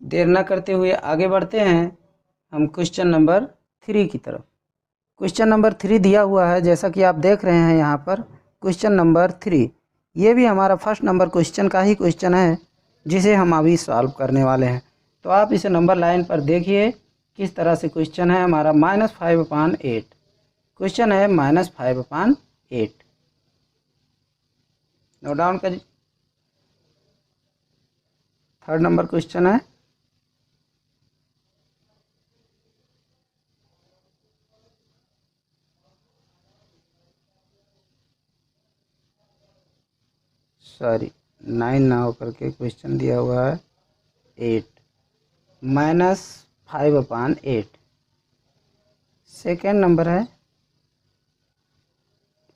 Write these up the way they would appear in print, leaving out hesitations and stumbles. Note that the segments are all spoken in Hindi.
देर न करते हुए आगे बढ़ते हैं हम क्वेश्चन नंबर 3 की तरफ। क्वेश्चन नंबर 3 दिया हुआ है, जैसा कि आप देख रहे हैं यहाँ पर क्वेश्चन नंबर 3। ये भी हमारा फर्स्ट नंबर क्वेश्चन का ही क्वेश्चन है जिसे हम अभी सॉल्व करने वाले हैं। तो आप इसे नंबर लाइन पर देखिए किस तरह से क्वेश्चन है हमारा। -5/8 क्वेश्चन है, -5/8। नोट डाउन करिए। थर्ड नंबर क्वेश्चन है सॉरी 9 ना होकर के क्वेश्चन दिया हुआ है 8, -5/8। सेकेंड नंबर है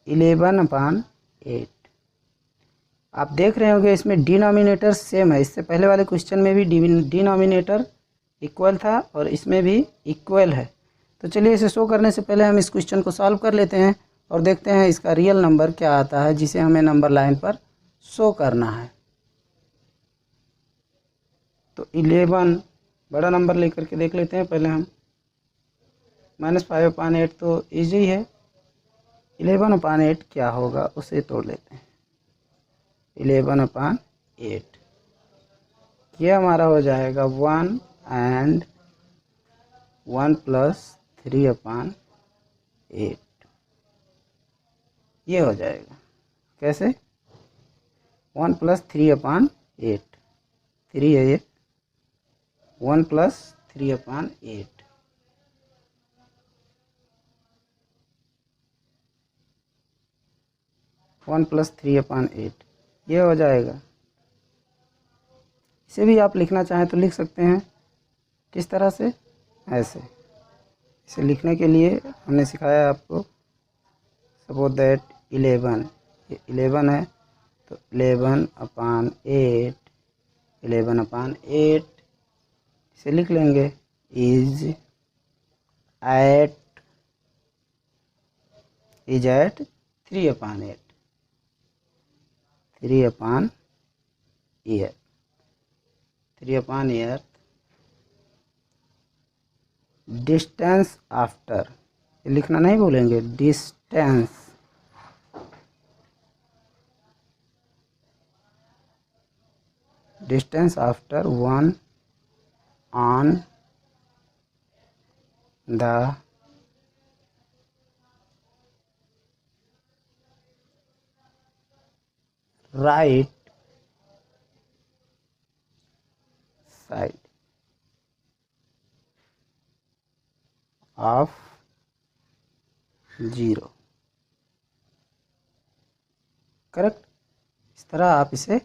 11/8। आप देख रहे होंगे इसमें डिनोमिनेटर सेम है। इससे पहले वाले क्वेश्चन में भी डिनोमिनेटर इक्वल था और इसमें भी इक्वल है। तो चलिए इसे शो करने से पहले हम इस क्वेश्चन को सॉल्व कर लेते हैं और देखते हैं इसका रियल नंबर क्या आता है जिसे हमें नंबर लाइन पर शो करना है। तो 11 बड़ा नंबर लेकर के देख लेते हैं पहले हम। -5/8 तो इजी है। 11/8 क्या होगा उसे तोड़ लेते हैं। 11/8 ये हमारा हो जाएगा 1 एंड 1 + 3/8। ये हो जाएगा कैसे? 1 + 3/8, 3 है ये, 1 + 3/8। वन + 3/8 ये हो जाएगा। इसे भी आप लिखना चाहें तो लिख सकते हैं। किस तरह से? ऐसे। इसे लिखने के लिए हमने सिखाया आपको। सपोज दैट 11, ये 11 है तो 11/8, 11/8 इसे लिख लेंगे इज एट 3/8, 3/8 डिस्टेंस आफ्टर, ये लिखना नहीं भूलेंगे, distance after 1 on the right side of 0। Correct. इस तरह आप इसे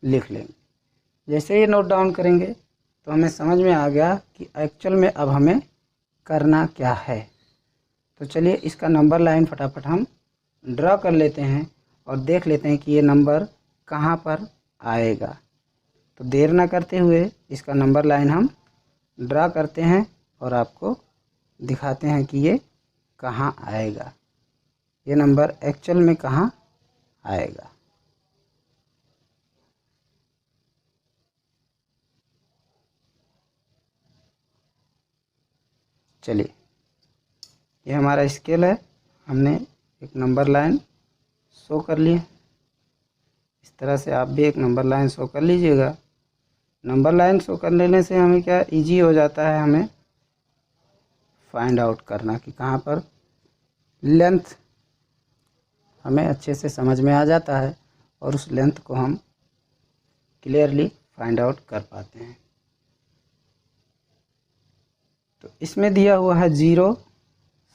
लिख लेंगे। जैसे ही नोट डाउन करेंगे तो हमें समझ में आ गया कि एक्चुअल में अब हमें करना क्या है। तो चलिए इसका नंबर लाइन फटाफट हम ड्रा कर लेते हैं और देख लेते हैं कि ये नंबर कहाँ पर आएगा। तो देर ना करते हुए इसका नंबर लाइन हम ड्रा करते हैं और आपको दिखाते हैं कि ये कहाँ आएगा, ये नंबर एक्चुअल में कहाँ आएगा। चलिए ये हमारा स्केल है, हमने एक नंबर लाइन शो कर लिए। इस तरह से आप भी एक नंबर लाइन शो कर लीजिएगा। नंबर लाइन शो कर लेने से हमें क्या इजी हो जाता है, हमें फाइंड आउट करना कि कहाँ पर लेंथ हमें अच्छे से समझ में आ जाता है और उस लेंथ को हम क्लियरली फाइंड आउट कर पाते हैं। तो इसमें दिया हुआ है 0।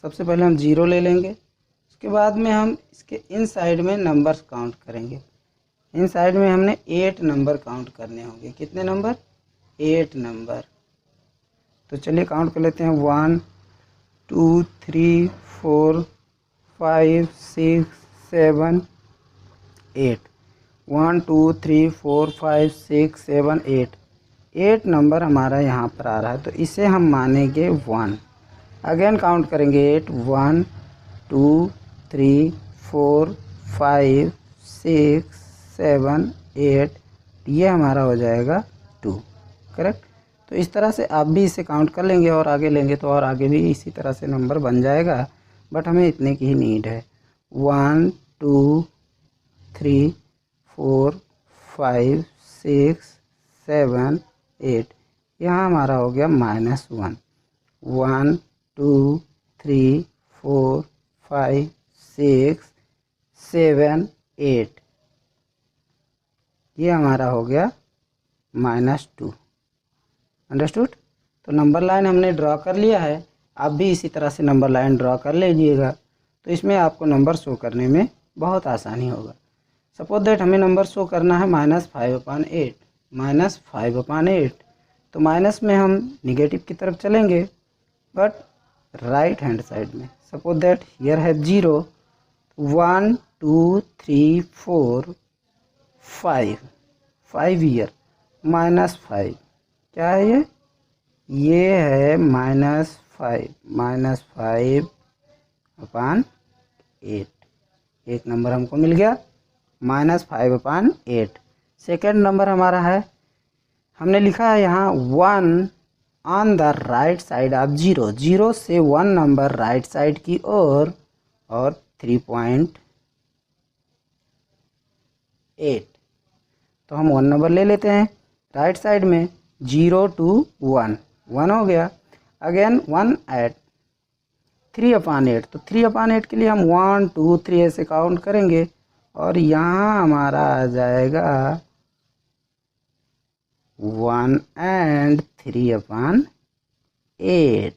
सबसे पहले हम 0 ले लेंगे, उसके बाद में हम इसके इन साइड में नंबर्स काउंट करेंगे। इन साइड में हमने 8 नंबर काउंट करने होंगे। कितने नंबर? 8 नंबर। तो चलिए काउंट कर लेते हैं। 1 2 3 4 5 6 7 8। 1 2 3 4 5 6 7 8। 8 नंबर हमारा यहाँ पर आ रहा है तो इसे हम मानेंगे 1। अगेन काउंट करेंगे 8। 1 2 3 4 5 6 7 8। ये हमारा हो जाएगा 2। करेक्ट। तो इस तरह से आप भी इसे काउंट कर लेंगे और आगे लेंगे तो और आगे भी इसी तरह से नंबर बन जाएगा, बट हमें इतने की ही नीड है। 1 2 3 4 5 6 7 8, यहाँ हमारा हो गया -1। 1 2 3 4 5 6 7 8, ये हमारा हो गया -2। अंडरस्टूड। तो नंबर लाइन हमने ड्रॉ कर लिया है, आप भी इसी तरह से नंबर लाइन ड्रॉ कर लीजिएगा, तो इसमें आपको नंबर शो करने में बहुत आसानी होगा। सपोज दैट हमें नंबर शो करना है -5/8, -5/8, तो माइनस में हम निगेटिव की तरफ चलेंगे, बट राइट हैंड साइड में। सपोज दैट हियर है 0, 1 2 3 4 5 ईयर, -5, क्या है ये है -5/8, एक नंबर हमको मिल गया -5/8। सेकेंड नंबर हमारा है, हमने लिखा है यहाँ 1 on the right side of 0, 0 से 1 नंबर राइट साइड की ओर और 3.8, तो हम 1 नंबर ले लेते हैं राइट साइड में। 0 to 1, 1 हो गया। अगेन 1 एट 3/8, तो 3/8 के लिए हम 1 2 3 ऐसे काउंट करेंगे और यहाँ हमारा आ जाएगा 1 and 3/8।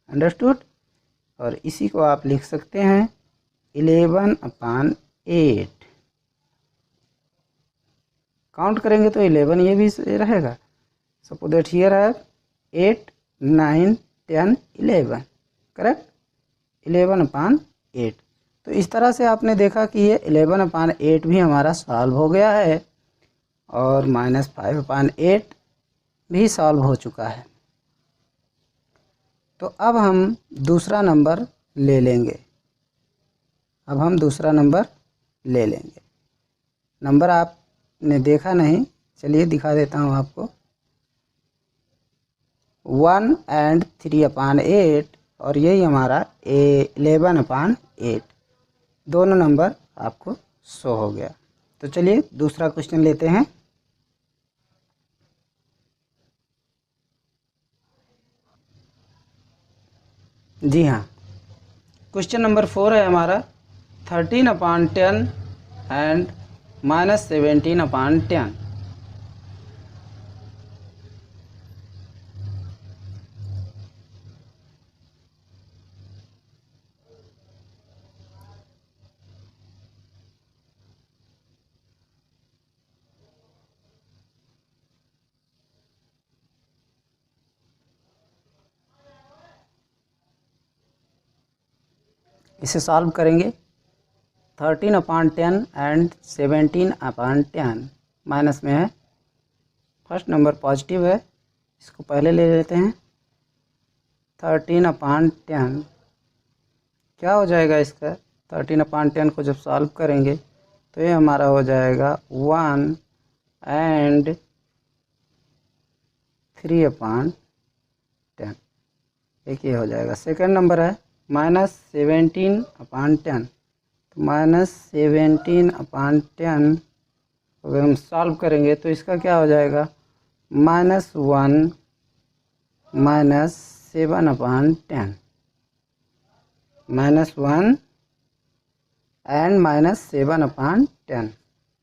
अंडरस्टूड। और इसी को आप लिख सकते हैं 11/8। काउंट करेंगे तो 11 ये भी रहेगा। सपोज दैट हियर है 8 9 10 11, करेक्ट, 11/8। तो इस तरह से आपने देखा कि ये 11/8 भी हमारा सॉल्व हो गया है और -5/8 भी सॉल्व हो चुका है। तो अब हम दूसरा नंबर ले लेंगे। नंबर आपने देखा नहीं, चलिए दिखा देता हूँ आपको। 1 and 3/8 और यही हमारा 11/8, दोनों नंबर आपको शो हो गया। तो चलिए दूसरा क्वेश्चन लेते हैं। जी हाँ, क्वेश्चन नंबर 4 है हमारा 13/10 एंड -17/10। इसे सॉल्व करेंगे। 13/10 एंड 17/10 माइनस में है। फर्स्ट नंबर पॉजिटिव है, इसको पहले ले लेते हैं। 13/10 क्या हो जाएगा इसका? 13/10 को जब सॉल्व करेंगे तो ये हमारा हो जाएगा 1 and 3/10, एक ये हो जाएगा। सेकेंड नंबर है -17/10, तो -17/10 अगर हम सॉल्व करेंगे तो इसका क्या हो जाएगा? -1 -7/10, -1 एंड -7/10,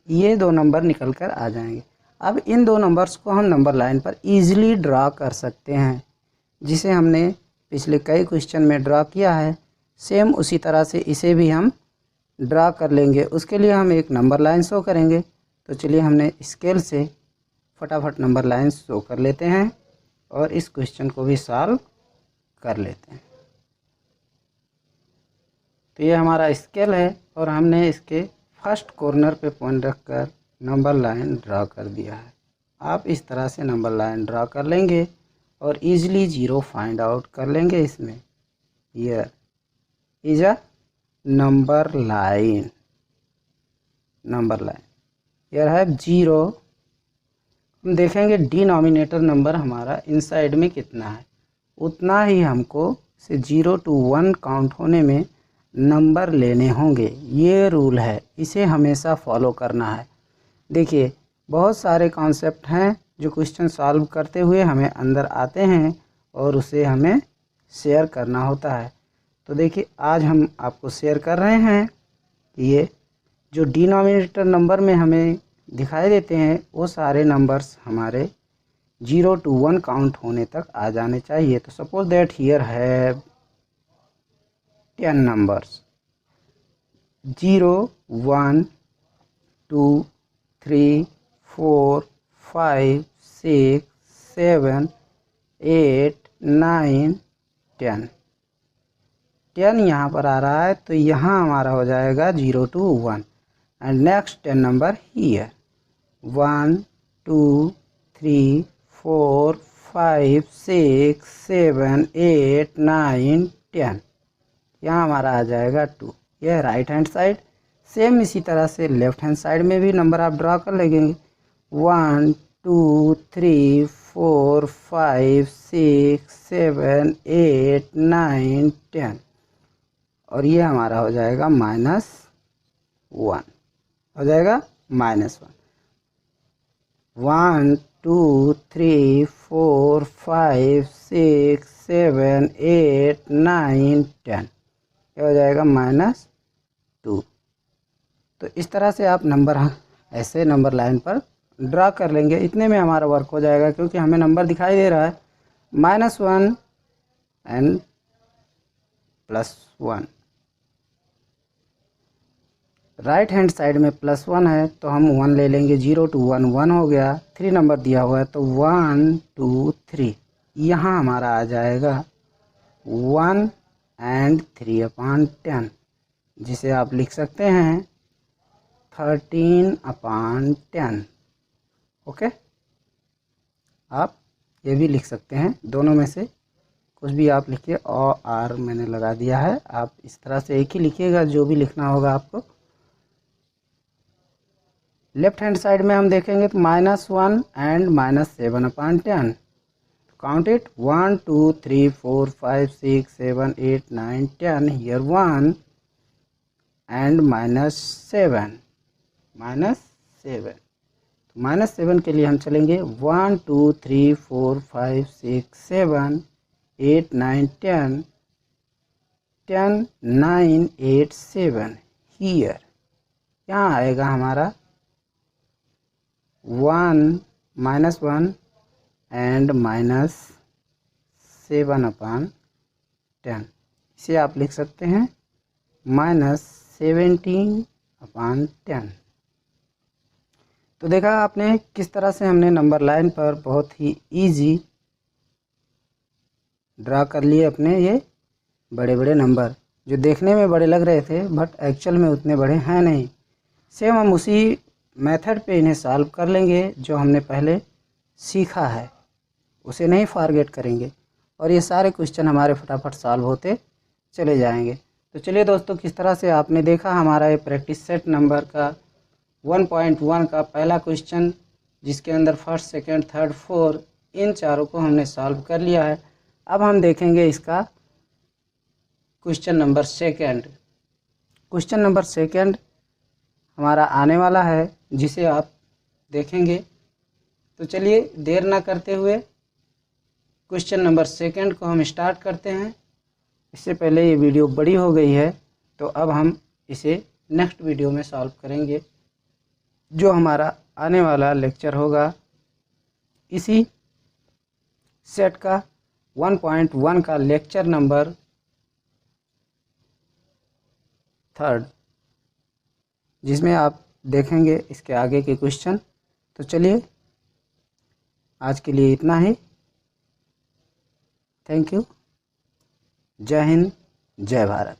ये दो नंबर निकल कर आ जाएंगे। अब इन दो नंबर्स को हम नंबर लाइन पर इजीली ड्रा कर सकते हैं, जिसे हमने पिछले कई क्वेश्चन में ड्रा किया है। सेम उसी तरह से इसे भी हम ड्रा कर लेंगे। उसके लिए हम एक नंबर लाइन शो करेंगे। तो चलिए हमने स्केल से फटाफट नंबर लाइन शो कर लेते हैं और इस क्वेश्चन को भी सॉल्व कर लेते हैं। तो ये हमारा स्केल है और हमने इसके फर्स्ट कॉर्नर पे पॉइंट रखकर नंबर लाइन ड्रा कर दिया है। आप इस तरह से नंबर लाइन ड्रा कर लेंगे और इजीली 0 फाइंड आउट कर लेंगे। इसमें here is a number line, here है 0 हम देखेंगे डिनोमिनेटर नंबर हमारा इनसाइड में कितना है, उतना ही हमको से 0 to 1 काउंट होने में नंबर लेने होंगे। ये रूल है, इसे हमेशा फॉलो करना है। देखिए बहुत सारे कॉन्सेप्ट हैं जो क्वेश्चन सॉल्व करते हुए हमें अंदर आते हैं और उसे हमें शेयर करना होता है। तो देखिए आज हम आपको शेयर कर रहे हैं कि ये जो डिनोमिनेटर नंबर में हमें दिखाई देते हैं वो सारे नंबर्स हमारे 0 to 1 काउंट होने तक आ जाने चाहिए। तो suppose that here have 10 numbers 0 1 2 3 4 5 6 7 8 9 10 10 यहाँ पर आ रहा है, तो यहाँ हमारा हो जाएगा 0 to 1 and next 10 number here 1 2 3 4 5 6 7 8 9 10 यहाँ हमारा आ जाएगा 2। यह राइट हैंड साइड। सेम इसी तरह से लेफ्ट हैंड साइड में भी नंबर आप ड्रा कर लेंगे 1 2 3 4 5 6 7 8 9 10 और ये हमारा हो जाएगा -1 हो जाएगा -1 1 2 3 4 5 6 7 8 9 10 ये हो जाएगा -2। तो इस तरह से आप नंबर ऐसे नंबर लाइन पर ड्रा कर लेंगे। इतने में हमारा वर्क हो जाएगा, क्योंकि हमें नंबर दिखाई दे रहा है -1 एंड +1। राइट हैंड साइड में +1 है तो हम 1 ले लेंगे। 0 to 1 1 हो गया। 3 नंबर दिया हुआ है तो 1 2 3 यहाँ हमारा आ जाएगा 1 and 3/10 जिसे आप लिख सकते हैं 13/10। ओके, आप ये भी लिख सकते हैं, दोनों में से कुछ भी आप लिखिए। और आर मैंने लगा दिया है, आप इस तरह से एक ही लिखिएगा जो भी लिखना होगा आपको। लेफ्ट हैंड साइड में हम देखेंगे तो -1 and -7/10। Count it 1 2 3 4 5 6 7 8 9 10 here 1 and -7 -7 के लिए हम चलेंगे 1 2 3 4 5 6 7 8 9 10 10 9 8 7 हियर यहाँ आएगा हमारा 1 -1 एंड -7/10। इसे आप लिख सकते हैं -17/10। तो देखा आपने किस तरह से हमने नंबर लाइन पर बहुत ही इजी ड्रा कर लिए अपने ये बड़े बड़े नंबर, जो देखने में बड़े लग रहे थे बट एक्चुअल में उतने बड़े हैं नहीं। सेम हम उसी मेथड पे इन्हें सॉल्व कर लेंगे जो हमने पहले सीखा है, उसे नहीं फॉरगेट करेंगे और ये सारे क्वेश्चन हमारे फटाफट सॉल्व होते चले जाएंगे। तो चलिए दोस्तों, किस तरह से आपने देखा हमारा ये प्रैक्टिस सेट नंबर का 1.1 का पहला क्वेश्चन, जिसके अंदर फर्स्ट सेकंड थर्ड फोर्थ इन चारों को हमने सॉल्व कर लिया है। अब हम देखेंगे इसका question number second. Question number second हमारा आने वाला है, जिसे आप देखेंगे। तो चलिए देर ना करते हुए क्वेश्चन नंबर सेकंड को हम स्टार्ट करते हैं। इससे पहले ये वीडियो बड़ी हो गई है, तो अब हम इसे नेक्स्ट वीडियो में सॉल्व करेंगे, जो हमारा आने वाला लेक्चर होगा इसी सेट का 1.1 का लेक्चर नंबर 3, जिसमें आप देखेंगे इसके आगे के क्वेश्चन। तो चलिए आज के लिए इतना ही। Thank you. जय हिंद, जय भारत।